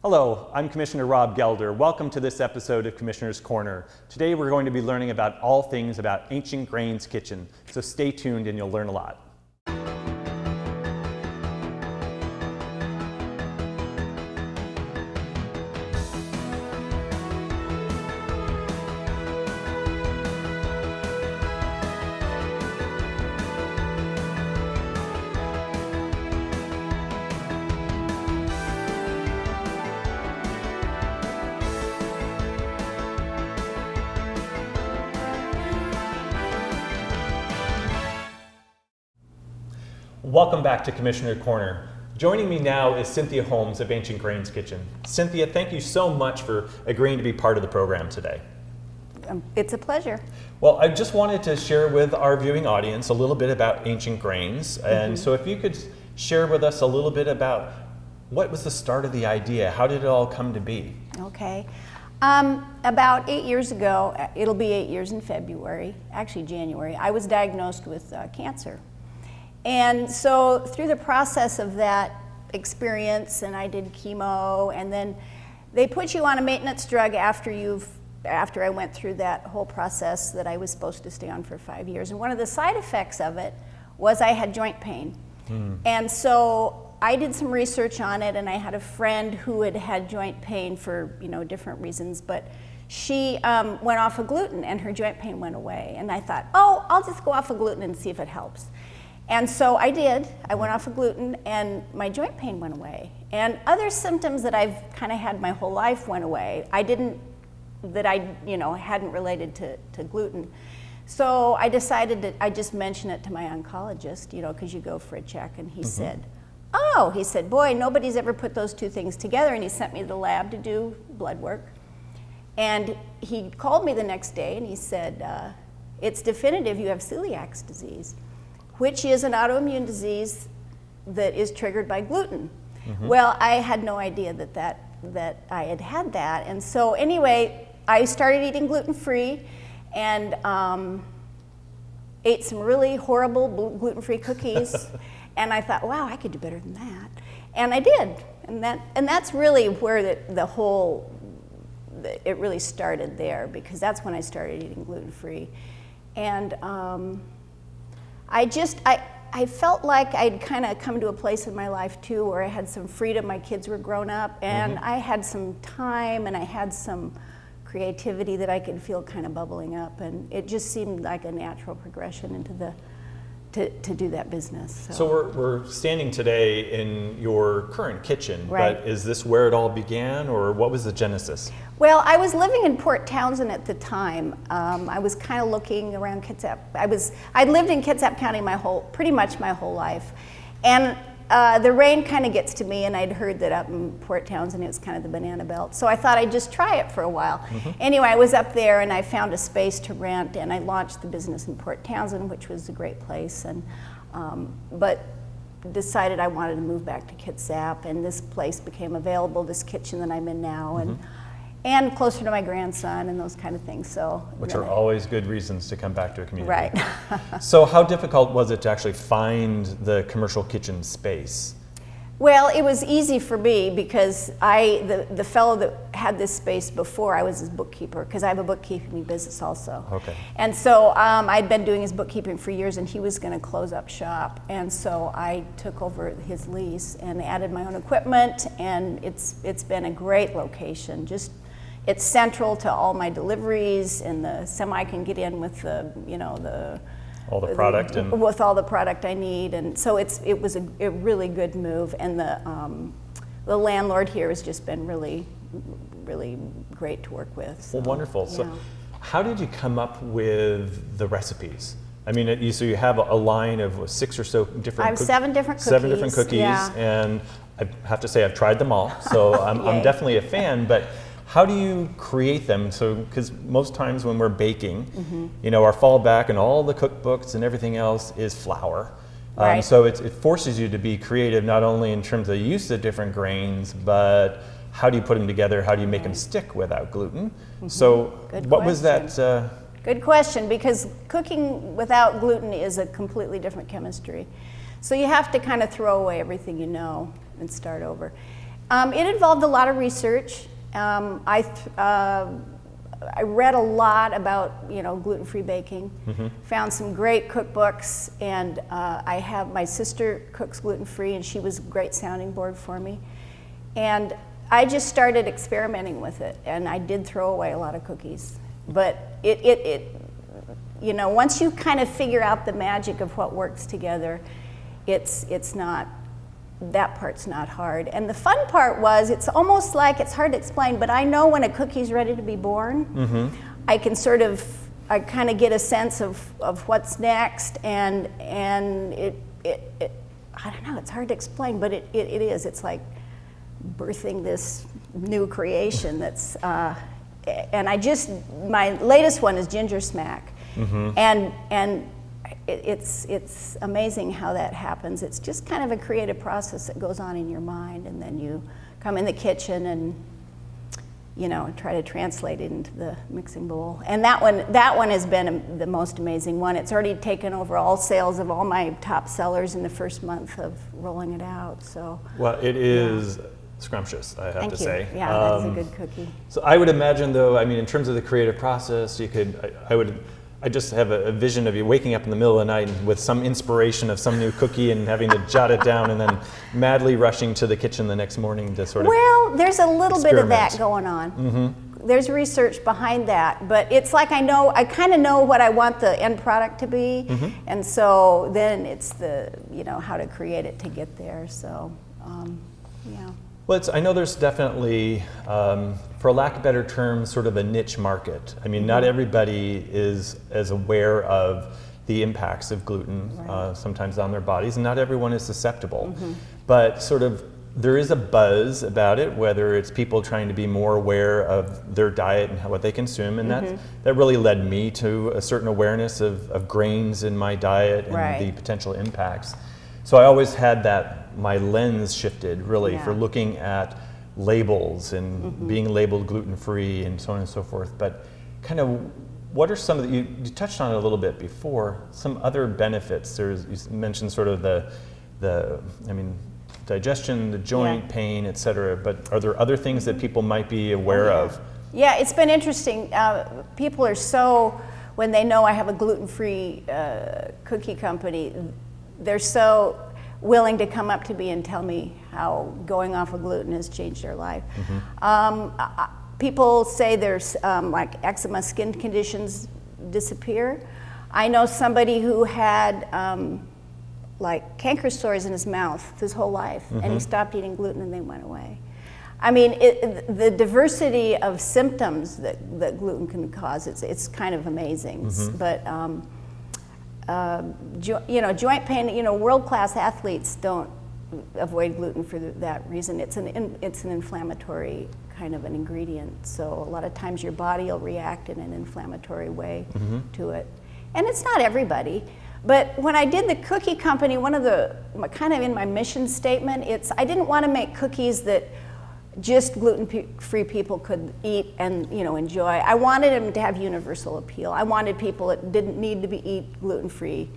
Hello, I'm Commissioner Rob Gelder. Welcome to this episode of Commissioner's Corner. Today we're going to be learning about all things about Ancient Grains Kitchen, so stay tuned and you'll learn a lot. Welcome back to Commissioner Corner. Joining me now is Cynthia Holmes of Ancient Grains Kitchen. Cynthia, thank you so much for agreeing to be part of the program today. It's a pleasure. Well, I just wanted to share with our viewing audience a little bit about Ancient Grains. And so if you could share with us a little bit about what was the start of the idea? How did it all come to be? Okay. About 8 years ago, it'll be 8 years in February, actually January, I was diagnosed with cancer. And so through the process of that experience, and I did chemo, and then they put you on a maintenance drug after I went through that whole process that I was supposed to stay on for 5 years. And one of the side effects of it was I had joint pain. And so I did some research on it, and I had a friend who had had joint pain for different reasons, but she went off of gluten and her joint pain went away. And I thought, oh, I'll just go off of gluten and see if it helps. And so I did. I went off of gluten and my joint pain went away. And other symptoms that I've kind of had my whole life went away. I hadn't related to gluten. So I decided that I just mentioned it to my oncologist, because you go for a check, and he said, boy, nobody's ever put those two things together, and he sent me to the lab to do blood work. And he called me the next day and he said, it's definitive, you have celiac disease, which is an autoimmune disease that is triggered by gluten. Well, I had no idea that I had that. And so anyway, I started eating gluten-free and ate some really horrible gluten-free cookies. And I thought, wow, I could do better than that. And I did. And that's really where it really started there, because that's when I started eating gluten-free. And I felt like I'd kind of come to a place in my life too where I had some freedom. My kids were grown up, and I had some time, and I had some creativity that I could feel kind of bubbling up, and it just seemed like a natural progression into to do that business. So we're standing today in your current kitchen, right. But is this where it all began, or what was the genesis? Well, I was living in Port Townsend at the time. I was kind of looking around Kitsap. I'd lived in Kitsap County pretty much my whole life. And the rain kind of gets to me, and I'd heard that up in Port Townsend it was kind of the banana belt. So I thought I'd just try it for a while. Anyway, I was up there and I found a space to rent, and I launched the business in Port Townsend, which was a great place. And but decided I wanted to move back to Kitsap, and this place became available, this kitchen that I'm in now, and closer to my grandson and those kind of things. So which are always good reasons to come back to a community. Right. So how difficult was it to actually find the commercial kitchen space? Well, it was easy for me because the fellow that had this space before, I was his bookkeeper, because I have a bookkeeping business also. Okay. And so I'd been doing his bookkeeping for years, and he was going to close up shop. And so I took over his lease and added my own equipment, and it's been a great location. It's central to all my deliveries, and the semi can get in with all the product with all the product I need, and so it was a really good move. And the landlord here has just been really, really great to work with. So, well, wonderful. Yeah. So, how did you come up with the recipes? I mean, so you have a line of 6 or so different. I have 7 different cookies. 7 different cookies, yeah. And I have to say I've tried them all, so I'm definitely a fan. But how do you create them? So, because most times when we're baking, our fallback and all the cookbooks and everything else is flour. Right. So it forces you to be creative, not only in terms of the use of different grains, but how do you put them together? How do you make them stick without gluten? So what was that? Good question, because cooking without gluten is a completely different chemistry. So you have to kind of throw away everything you know and start over. It involved a lot of research. I read a lot about, gluten-free baking, found some great cookbooks, and my sister cooks gluten-free, and she was a great sounding board for me. And I just started experimenting with it, and I did throw away a lot of cookies. But once you kind of figure out the magic of what works together, that part's not hard. And the fun part was, it's almost like, it's hard to explain, but I know when a cookie's ready to be born. I can I kind of get a sense of what's next, and it I don't know, it's hard to explain, but it is. It's like birthing this new creation that's, and my latest one is ginger smack. And it's amazing how that happens. It's just kind of a creative process that goes on in your mind, and then you come in the kitchen and try to translate it into the mixing bowl. And that one has been the most amazing one. It's already taken over all sales of all my top sellers in the first month of rolling it out. So well, it is scrumptious, I have to say. Yeah, that is a good cookie. So I would imagine, though, in terms of the creative process, I just have a vision of you waking up in the middle of the night with some inspiration of some new cookie and having to jot it down, and then madly rushing to the kitchen the next morning to sort of Well, there's a little bit of that experiment. going on. There's research behind that, but it's like I kind of know what I want the end product to be, and so then it's the, how to create it to get there, so, yeah. Well, I know there's definitely, for lack of better terms, sort of a niche market. Not everybody is as aware of the impacts of gluten, sometimes on their bodies, and not everyone is susceptible. But sort of, there is a buzz about it, whether it's people trying to be more aware of their diet and what they consume, and that really led me to a certain awareness of grains in my diet and the potential impacts. So I always had my lens shifted really for looking at labels and being labeled gluten-free and so on and so forth. But kind of, what are some of you touched on it a little bit before, some other benefits? You mentioned sort of the digestion, the joint pain, et cetera, but are there other things that people might be aware of? Yeah, it's been interesting. People are so, when they know I have a gluten-free cookie company, they're so willing to come up to me and tell me how going off of gluten has changed their life. People say there's like eczema, skin conditions disappear. I know somebody who had like canker sores in his mouth his whole life, and he stopped eating gluten and they went away. The diversity of symptoms that gluten can cause, it's kind of amazing. But joint pain, world-class athletes don't avoid gluten for that reason. It's an inflammatory kind of an ingredient. So a lot of times your body will react in an inflammatory way to it. And it's not everybody. But when I did the cookie company, one of the, kind of in my mission statement, I didn't want to make cookies that just gluten-free people could eat and enjoy. I wanted them to have universal appeal. I wanted people that didn't need to eat gluten-free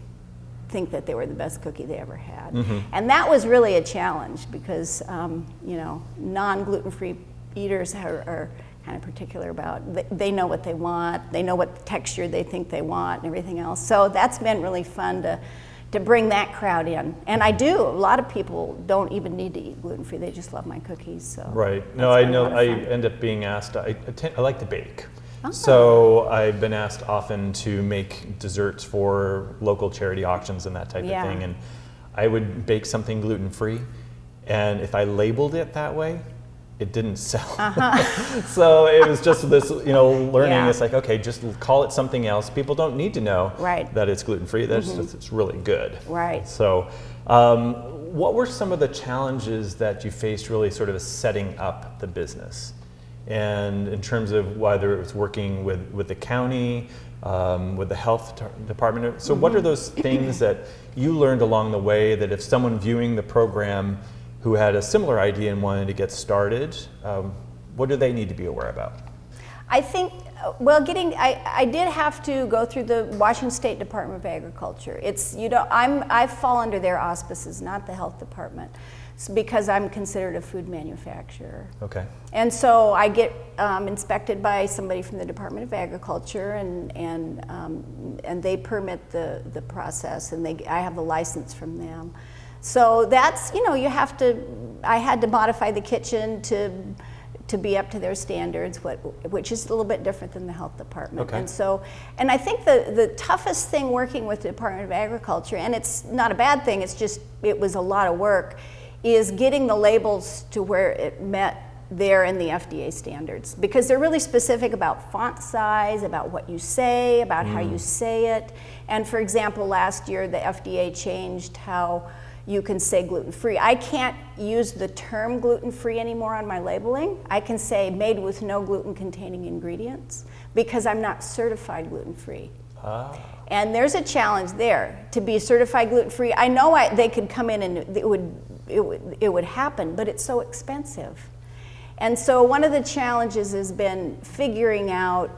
think that they were the best cookie they ever had. And that was really a challenge because non-gluten-free eaters are kind of particular about, they know what they want, they know what texture they think they want and everything else. So that's been really fun to bring that crowd in. And I do. A lot of people don't even need to eat gluten-free. They just love my cookies. So right. No, I know. I end up being asked, I like to bake. So I've been asked often to make desserts for local charity auctions and that type of thing. And I would bake something gluten-free. And if I labeled it that way, it didn't sell. So it was just this, learning. It's like, okay, just call it something else. People don't need to know that it's gluten-free. That's just, it's really good. Right. So what were some of the challenges that you faced really sort of setting up the business? And in terms of whether it was working with the county, with the health department. So what are those things that you learned along the way that if someone viewing the program who had a similar idea and wanted to get started, what do they need to be aware about? I think, I did have to go through the Washington State Department of Agriculture. I fall under their auspices, not the health department. because I'm considered a food manufacturer. Okay. And so I get inspected by somebody from the Department of Agriculture, and they permit the process, and I have the license from them. So that's, you have to, I had to modify the kitchen to be up to their standards, which is a little bit different than the health department. Okay. And I think the toughest thing working with the Department of Agriculture, and it's not a bad thing, it was a lot of work, is getting the labels to where it met their and the FDA standards, because they're really specific about font size, about what you say, about how you say it. And for example, last year the FDA changed how you can say gluten-free. I can't use the term gluten-free anymore on my labeling. I can say made with no gluten-containing ingredients, because I'm not certified gluten-free. Ah. And there's a challenge there to be certified gluten-free. I know they could come in and it would happen, but it's so expensive. And so one of the challenges has been figuring out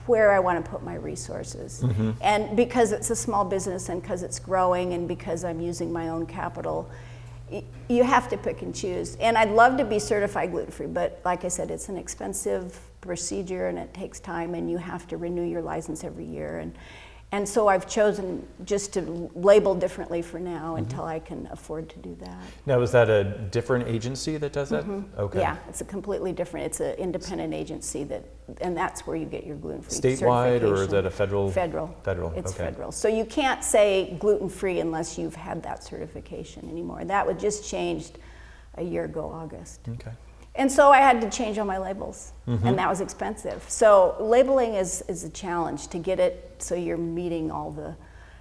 where I want to put my resources. And because it's a small business, and because it's growing, and because I'm using my own capital, you have to pick and choose. And I'd love to be certified gluten-free, but like I said, it's an expensive procedure, and it takes time, and you have to renew your license every year. And so I've chosen just to label differently for now until I can afford to do that. Now, is that a different agency that does that? Okay. Yeah, it's a completely different, it's an independent agency and that's where you get your gluten-free Statewide, certification. or is that a federal? Federal. Federal, It's okay. federal. So you can't say gluten-free unless you've had that certification anymore. That was just changed a year ago, August. Okay. And so I had to change all my labels, and that was expensive. So labeling is a challenge to get it so you're meeting all the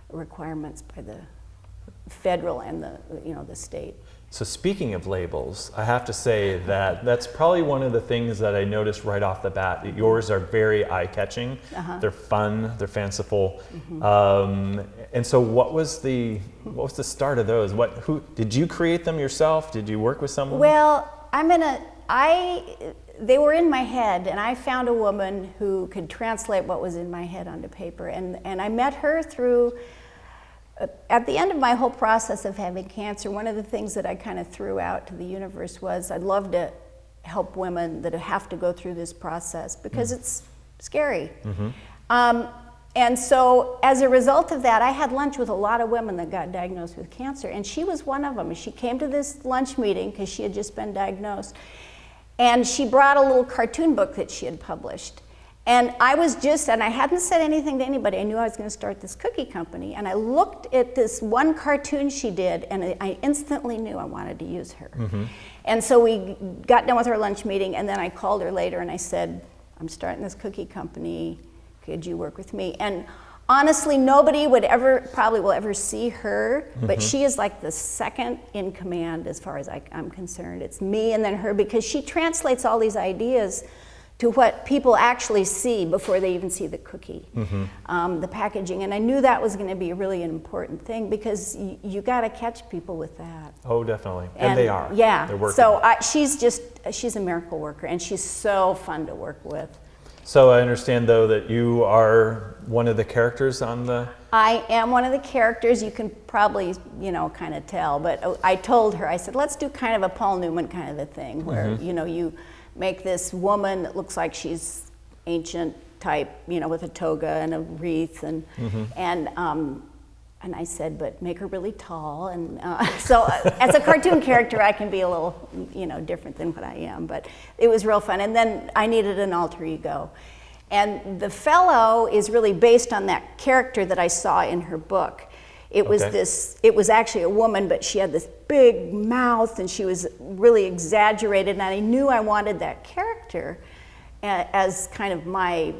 requirements by the federal and the state. So speaking of labels, I have to say that that's probably one of the things that I noticed right off the bat. That yours are very eye-catching. They're fun. They're fanciful. And so, what was the start of those? Who did you create them yourself? Did you work with someone? Well, they were in my head, and I found a woman who could translate what was in my head onto paper, and I met her through, at the end of my whole process of having cancer, one of the things that I kind of threw out to the universe was I'd love to help women that have to go through this process, because it's scary. And so as a result of that, I had lunch with a lot of women that got diagnosed with cancer, and she was one of them. She came to this lunch meeting because she had just been diagnosed, and she brought a little cartoon book that she had published. And I hadn't said anything to anybody. I knew I was going to start this cookie company, and I looked at this one cartoon she did, and I instantly knew I wanted to use her. And so we got done with our lunch meeting, and then I called her later and I said, I'm starting this cookie company. Could you work with me? And honestly, nobody probably will ever see her, but she is like the second in command as far as I'm concerned. It's me and then her, because she translates all these ideas to what people actually see before they even see the cookie, the packaging. And I knew that was going to be really an important thing, because you got to catch people with that. Oh, definitely. And they are. Yeah. They're working. So she's a miracle worker, and she's so fun to work with. So I understand, though, that you are one of the characters on the... I am one of the characters. You can probably, kind of tell. But I told her, I said, let's do kind of a Paul Newman kind of a thing, where, you make this woman that looks like she's ancient type, with a toga and a wreath. And I said, but make her really tall. And so as a cartoon character, I can be a little, different than what I am. But it was real fun. And then I needed an alter ego. And the fellow is really based on that character that I saw in her book. It was actually a woman, but she had this big mouth, and she was really exaggerated. And I knew I wanted that character as kind of my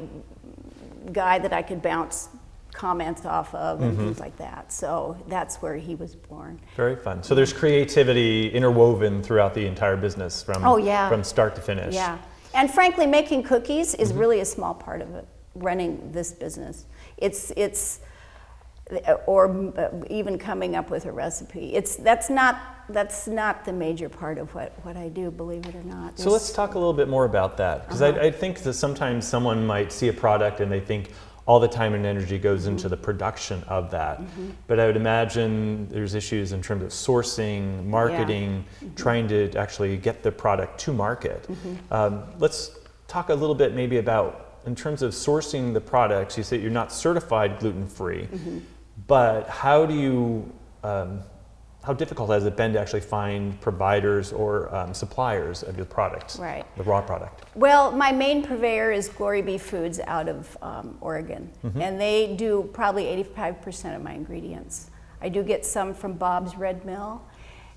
guy that I could bounce comments off of and things like that. So that's where he was born. Very fun. So there's creativity interwoven throughout the entire business from start to finish. Yeah. And frankly, making cookies is really a small part of it, running this business. Or even coming up with a recipe. That's not the major part of what I do, believe it or not. So let's talk a little bit more about that, because I think that sometimes someone might see a product and they think, all the time and energy goes into the production of that. But I would imagine there's issues in terms of sourcing, marketing, trying to actually get the product to market. Let's talk a little bit maybe about, in terms of sourcing the products, you say you're not certified gluten-free, but how do you, how difficult has it been to actually find providers or suppliers of your product, the raw product? Well, my main purveyor is Glory Bee Foods out of Oregon, and they do probably 85% of my ingredients. I do get some from Bob's Red Mill,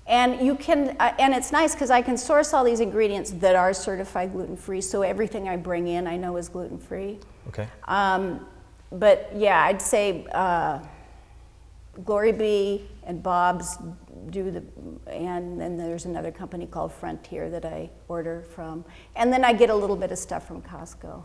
and you can, and it's nice because I can source all these ingredients that are certified gluten-free, so everything I bring in I know is gluten-free. Okay. But yeah, I'd say Glory Bee and Bob's do the, and then there's another company called Frontier that I order from. And then I get a little bit of stuff from Costco.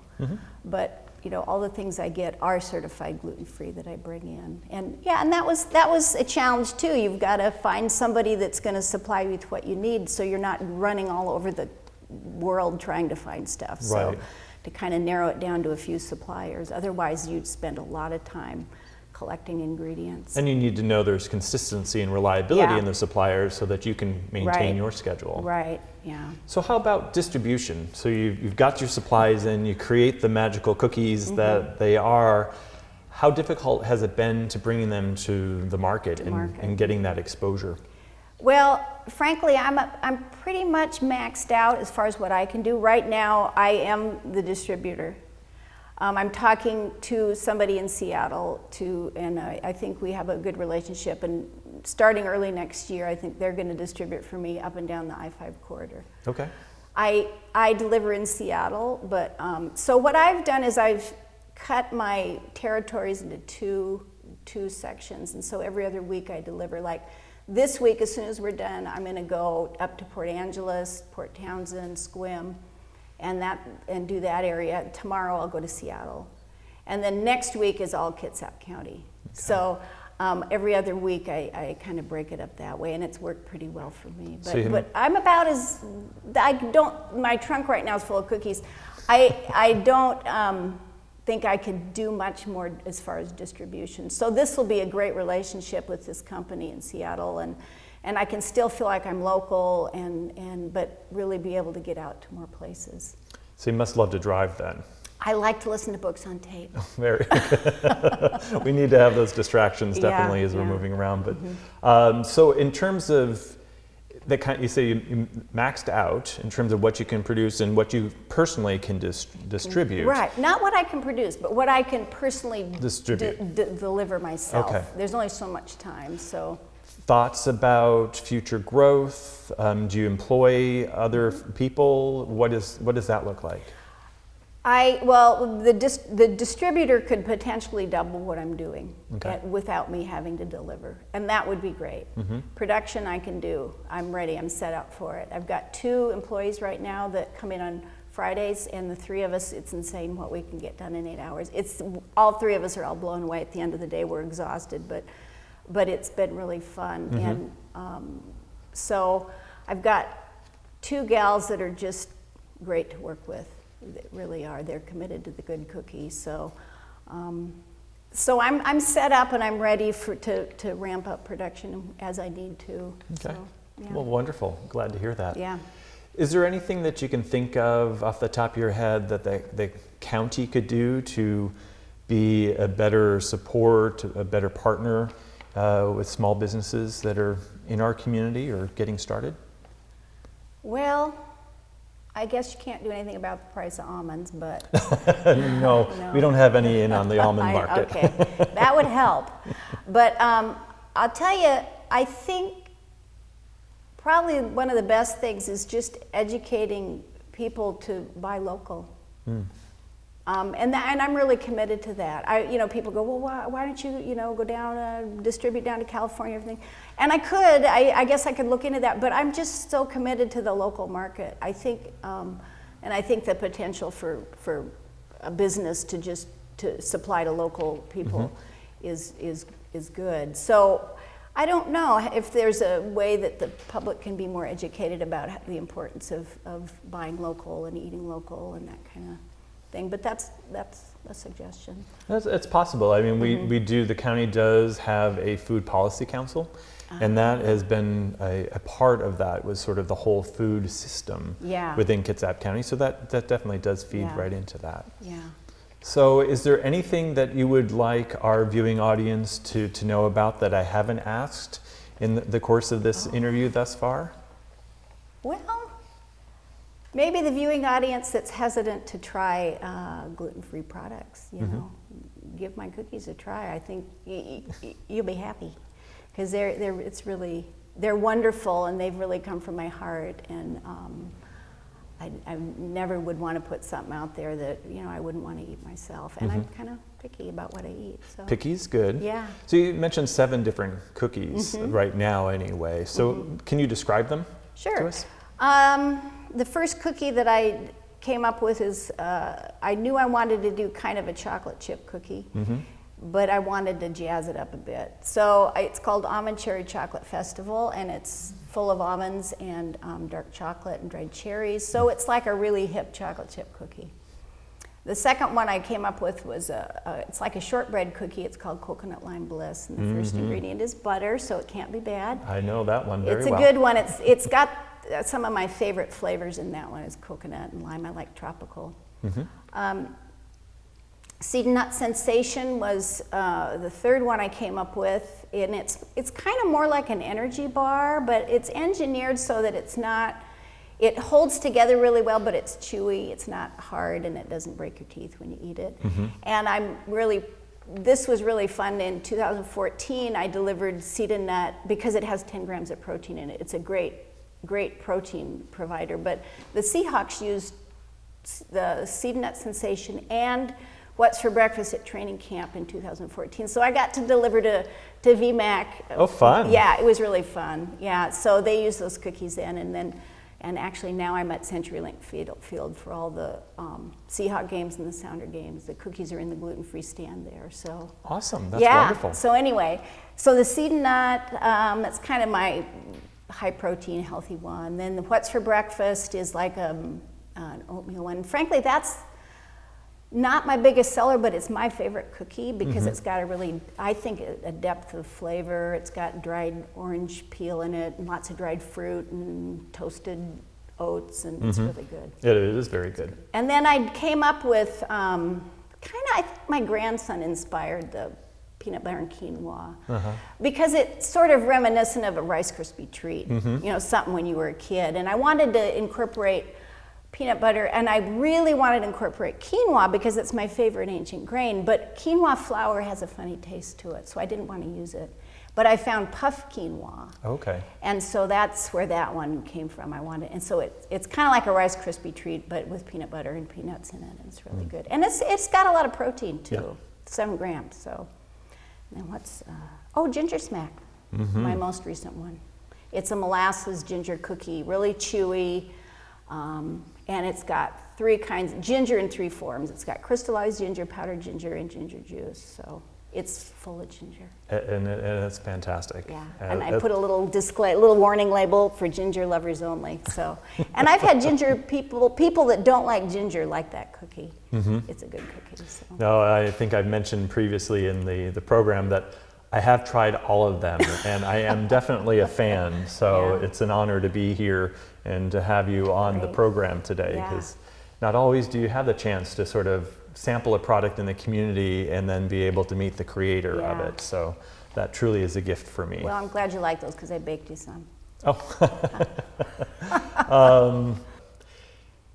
But you know, all the things I get are certified gluten-free that I bring in. And yeah, and that was a challenge too. You've got to find somebody that's going to supply you with what you need, so you're not running all over the world trying to find stuff. So to kind of narrow it down to a few suppliers. Otherwise, you'd spend a lot of time collecting ingredients. And you need to know there's consistency and reliability in the suppliers so that you can maintain your schedule. Right, yeah. So how about distribution? So you've got your supplies and you create the magical cookies that they are. How difficult has it been to bringing them to the market, and getting that exposure? Well, frankly, I'm pretty much maxed out as far as what I can do. Right now, I am the distributor. I'm talking to somebody in Seattle and I think we have a good relationship, and starting early next year, I think they're going to distribute for me up and down the I-5 corridor. Okay. I deliver in Seattle, but so what I've done is I've cut my territories into two sections, and so every other week I deliver. Like this week, as soon as we're done, I'm going to go up to Port Angeles, Port Townsend, Sequim, and do that area. Tomorrow I'll go to Seattle. And then next week is all Kitsap County. Okay. So every other week I kind of break it up that way, and it's worked pretty well for me. But I'm about as, my trunk right now is full of cookies. I don't think I could do much more as far as distribution. So this will be a great relationship with this company in Seattle, and I can still feel like I'm local, but really be able to get out to more places. So you must love to drive then. I like to listen to books on tape. Very. We need to have those distractions definitely as we're moving around. But so in terms of the kind, you say you maxed out in terms of what you can produce and what you personally can distribute. Right. Not what I can produce, but what I can personally distribute, deliver myself. Okay. There's only so much time, so. Thoughts about future growth? Do you employ other people? What does that look like? Well, the distributor could potentially double what I'm doing without me having to deliver, and that would be great. Production I can do. I'm ready. I'm set up for it. I've got 2 employees right now that come in on Fridays, and the 3 of us, it's insane what we can get done in 8 hours. All 3 of us are all blown away at the end of the day. We're exhausted, but it's been really fun. And so I've got 2 gals that are just great to work with. They really are. They're committed to the good cookie. So so I'm set up and I'm ready to ramp up production as I need to. Okay. So, yeah. Well, wonderful. Glad to hear that. Yeah. Is there anything that you can think of off the top of your head that the county could do to be a better support, a better partner with small businesses that are in our community or getting started? Well, I guess you can't do anything about the price of almonds, but... no, we don't have any in on the almond market. Okay, that would help. But I'll tell you, I think probably one of the best things is just educating people to buy local. And I'm really committed to that. People go, well, why don't you, go down, distribute down to California, everything. And I could, I guess I could look into that, but I'm just so committed to the local market. I think, and I think the potential for a business to supply to local people is good. So I don't know if there's a way that the public can be more educated about the importance of buying local and eating local and that kind of thing, but that's a suggestion. It's possible. I mean, we do, the county does have a food policy council, and that has been a part of that, was sort of the whole food system within Kitsap County. So that definitely does feed right into that. Yeah. So is there anything that you would like our viewing audience to know about that I haven't asked in the course of this interview thus far? Well, maybe the viewing audience that's hesitant to try gluten-free products, you know, give my cookies a try. I think you'll be happy, because they're wonderful, and they've really come from my heart. And I never would want to put something out there that, you know, I wouldn't want to eat myself. And I'm kind of picky about what I eat. So. Picky's good. Yeah. So you mentioned 7 different cookies right now anyway. So can you describe them to us? The first cookie that I came up with is, I knew I wanted to do kind of a chocolate chip cookie, but I wanted to jazz it up a bit. So it's called Almond Cherry Chocolate Festival, and it's full of almonds and dark chocolate and dried cherries. So it's like a really hip chocolate chip cookie. The second one I came up with was it's like a shortbread cookie. It's called Coconut Lime Bliss, and the first ingredient is butter, so it can't be bad. I know that one very well. It's a good one. It's got some of my favorite flavors in that one is coconut and lime. I like tropical. Seed Nut Sensation was the third one I came up with, and it's kind of more like an energy bar, but it's engineered so that it holds together really well, but it's chewy, it's not hard, and it doesn't break your teeth when you eat it. And this was really fun. In 2014, I delivered Seed and Nut, because it has 10 grams of protein in it. It's a great protein provider, but the Seahawks used the Seed Nut Sensation and What's for Breakfast at training camp in 2014. So I got to deliver to VMAC. Oh, fun. Yeah, it was really fun. Yeah, so they used those cookies then, and actually now I'm at CenturyLink Field for all the Seahawk games and the Sounder games. The cookies are in the gluten-free stand there, so. Awesome, that's wonderful. So anyway, so the Seed and Nut, that's kind of my high protein, healthy one. Then the What's for Breakfast is like an oatmeal one. Frankly, that's not my biggest seller, but it's my favorite cookie, because it's got I think, a depth of flavor. It's got dried orange peel in it, and lots of dried fruit and toasted oats, and it's really good. It is very good. And then I came up with I think my grandson inspired the peanut butter and quinoa, because it's sort of reminiscent of a Rice Krispie treat, you know, something when you were a kid. And I wanted to incorporate peanut butter, and I really wanted to incorporate quinoa because it's my favorite ancient grain, but quinoa flour has a funny taste to it, so I didn't want to use it. But I found puff quinoa. Okay. And so that's where that one came from. And so it's kind of like a Rice Krispie treat, but with peanut butter and peanuts in it, and it's really good. And it's got a lot of protein too, 7 grams, so. And then Ginger Smack, my most recent one. It's a molasses ginger cookie, really chewy, and it's got 3 kinds of ginger in 3 forms. It's got crystallized ginger, powdered ginger, and ginger juice. So it's full of ginger. And it's fantastic. Yeah, and I put a little little warning label for ginger lovers only. So, and I've had ginger people that don't like ginger like that cookie. It's a good cookie. So. No, I think I've mentioned previously in the program that I have tried all of them, and I am definitely a fan. So it's an honor to be here and to have you on the program today, because not always do you have the chance to sort of sample a product in the community and then be able to meet the creator of it. So that truly is a gift for me. Well, I'm glad you like those, because I baked you some.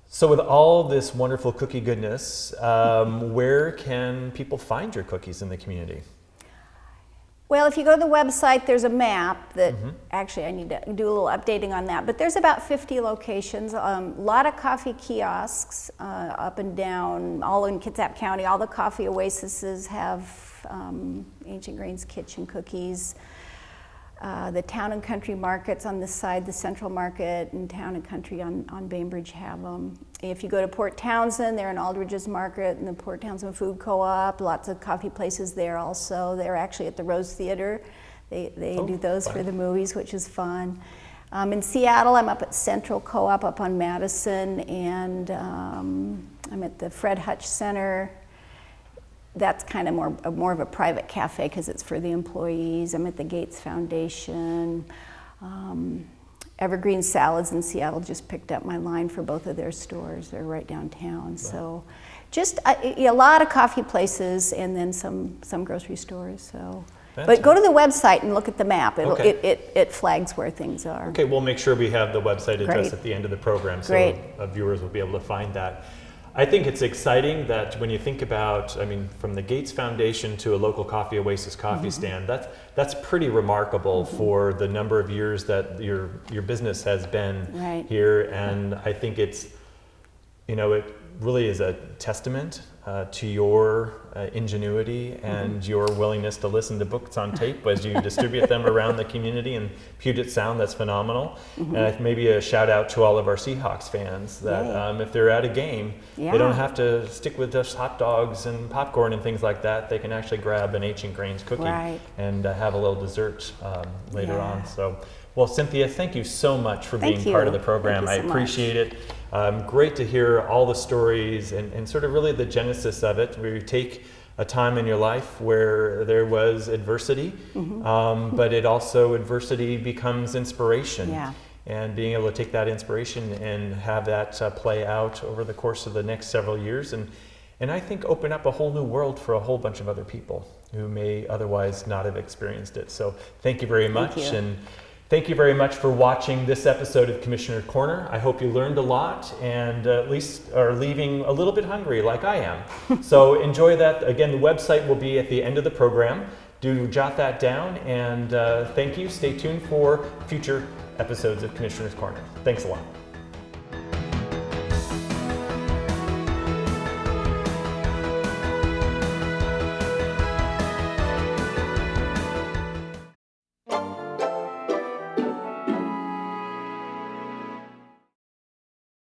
So with all this wonderful cookie goodness, where can people find your cookies in the community? Well, if you go to the website, there's a map that actually I need to do a little updating on that. But there's about 50 locations, a lot of coffee kiosks up and down, all in Kitsap County. All the coffee oases have Ancient Grains Kitchen cookies. The Town and Country markets on this side, the Central Market and Town and Country on Bainbridge have them. If you go to Port Townsend, they're in Aldridge's Market and the Port Townsend Food Co-op, lots of coffee places there also. They're actually at the Rose Theater. They do those for the movies, which is fun. In Seattle, I'm up at Central Co-op up on Madison, and I'm at the Fred Hutch Center. That's kind of more of a private cafe because it's for the employees. I'm at the Gates Foundation. Evergreen Salads in Seattle just picked up my line for both of their stores. They're right downtown. Wow. So just a lot of coffee places and then some grocery stores. So. But go to the website and look at the map. It flags where things are. Okay, we'll make sure we have the website address Great. at the end of the program so Great. Viewers will be able to find that. I think it's exciting that when you think about, I mean, from the Gates Foundation to a local coffee oasis coffee stand, that's pretty remarkable for the number of years that your business has been Right. here. And I think it's, it really is a testament to your ingenuity and your willingness to listen to books on tape as you distribute them around the community in Puget Sound. That's phenomenal. And maybe a shout out to all of our Seahawks fans that if they're at a game, they don't have to stick with just hot dogs and popcorn and things like that. They can actually grab an Ancient Grains cookie and have a little dessert later on. So, well, Cynthia, thank you so much for being part of the program. I appreciate it. Great to hear all the stories and sort of really the genesis of it, where you take a time in your life where there was adversity, but adversity becomes inspiration. Yeah. And being able to take that inspiration and have that play out over the course of the next several years, and I think open up a whole new world for a whole bunch of other people who may otherwise not have experienced it. So thank you very much. Thank you. And thank you very much for watching this episode of Commissioner's Corner. I hope you learned a lot and at least are leaving a little bit hungry like I am. So enjoy that. Again, the website will be at the end of the program. Do jot that down, and thank you. Stay tuned for future episodes of Commissioner's Corner. Thanks a lot.